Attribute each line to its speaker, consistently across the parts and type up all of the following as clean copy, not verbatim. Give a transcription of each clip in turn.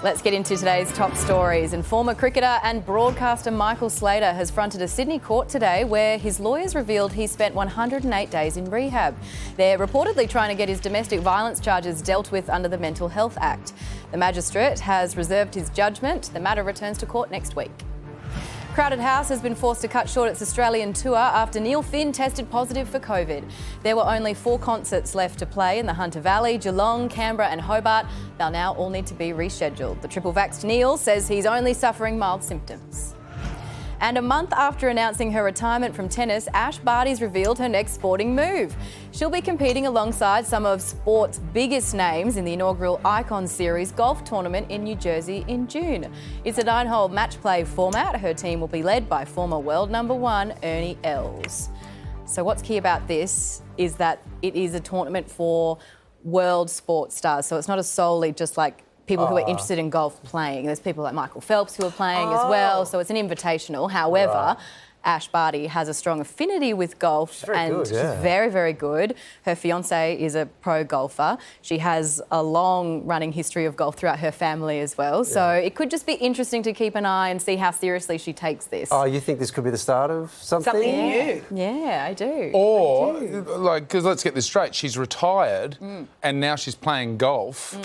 Speaker 1: Let's get into today's top stories. And former cricketer and broadcaster Michael Slater has fronted a Sydney court today where his lawyers revealed he spent 108 days in rehab. They're reportedly trying to get his domestic violence charges dealt with under the Mental Health Act. The magistrate has reserved his judgment. The matter returns to court next week. Crowded House has been forced to cut short its Australian tour after Neil Finn tested positive for COVID. There were only 4 concerts left to play in the Hunter Valley, Geelong, Canberra and Hobart. They'll now all need to be rescheduled. The triple-vaxxed Neil says he's only suffering mild symptoms. And a month after announcing her retirement from tennis, Barty's revealed her next sporting move. She'll be competing alongside some of sport's biggest names in the inaugural Icon Series golf tournament in New Jersey in June. It's a 9-hole match play format. Her team will be led by former world number 1 Ernie Els. So what's key about this is that it is a tournament for world sports stars. So it's not solely just like people who are interested in golf playing. There's people like Michael Phelps who are playing as well, so it's an invitational. However, Barty has a strong affinity with golf and she's very, very good. Her fiancé is a pro golfer. She has a long running history of golf throughout her family as well. So it could just be interesting to keep an eye and see how seriously she takes this.
Speaker 2: Oh, you think this could be the start of something?
Speaker 3: Something new.
Speaker 1: Yeah, I do.
Speaker 4: Or, like, because let's get this straight, she's retired and now she's playing golf.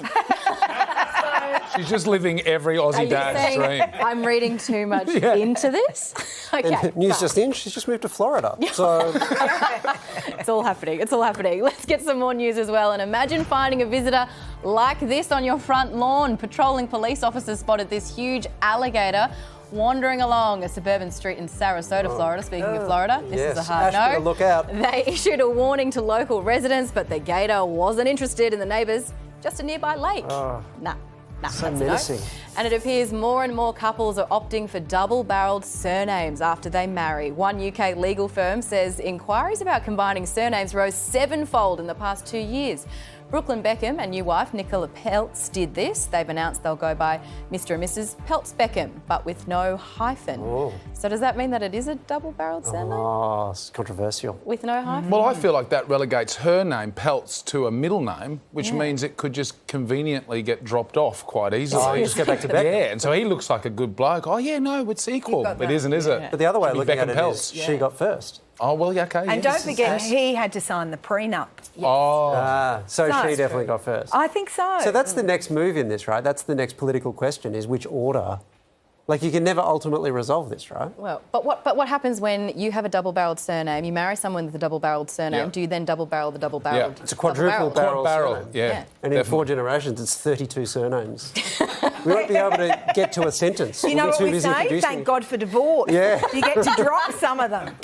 Speaker 4: She's just living every Aussie dad's dream.
Speaker 1: I'm reading too much into this? Okay.
Speaker 2: And news just in, she's just moved to Florida. So
Speaker 1: It's all happening. It's all happening. Let's get some more news as well. And imagine finding a visitor like this on your front lawn. Patrolling police officers spotted this huge alligator wandering along a suburban street in Sarasota, Florida. Speaking of Florida, this is a hard no.
Speaker 2: Look out.
Speaker 1: They issued a warning to local residents, but the gator wasn't interested in the neighbours, just a nearby lake. Nah,
Speaker 2: so
Speaker 1: that's
Speaker 2: menacing.
Speaker 1: a no. And it appears more and more couples are opting for double-barrelled surnames after they marry. One UK legal firm says inquiries about combining surnames rose 7-fold in the past 2 years. Brooklyn Beckham and new wife Nicola Peltz did this. They've announced they'll go by Mr. and Mrs. Peltz Beckham, but with no hyphen. So does that mean that it is a double-barrelled surname?
Speaker 2: Oh, it's controversial.
Speaker 1: With no hyphen?
Speaker 4: Well, I feel like that relegates her name, Peltz, to a middle name, which means it could just conveniently get dropped off quite easily.
Speaker 2: Oh, you just go back to Beckham.
Speaker 4: Yeah, and so he looks like a good bloke. Oh, yeah, no, it's equal. It isn't, is it?
Speaker 2: But the other way of
Speaker 4: Should be
Speaker 2: looking at
Speaker 4: Beckham
Speaker 2: it
Speaker 4: Peltz.
Speaker 2: is she got first.
Speaker 4: Oh, well, yeah, okay.
Speaker 3: And don't forget, he had to sign the prenup.
Speaker 4: Oh.
Speaker 2: So she definitely got first.
Speaker 3: I think so.
Speaker 2: So that's the next move in this, right? That's the next political question, is which order. Like, you can never ultimately resolve this, right?
Speaker 1: Well, but what happens when you have a double-barrelled surname, you marry someone with a double-barrelled surname, do you then double-barrel the double-barrelled?
Speaker 2: It's a quadruple barrel surname.
Speaker 4: Yeah.
Speaker 2: And in 4 generations, it's 32 surnames. We won't be able to get to a sentence.
Speaker 3: You know what we say? Thank God for divorce.
Speaker 2: Yeah.
Speaker 3: You get to drop some of them.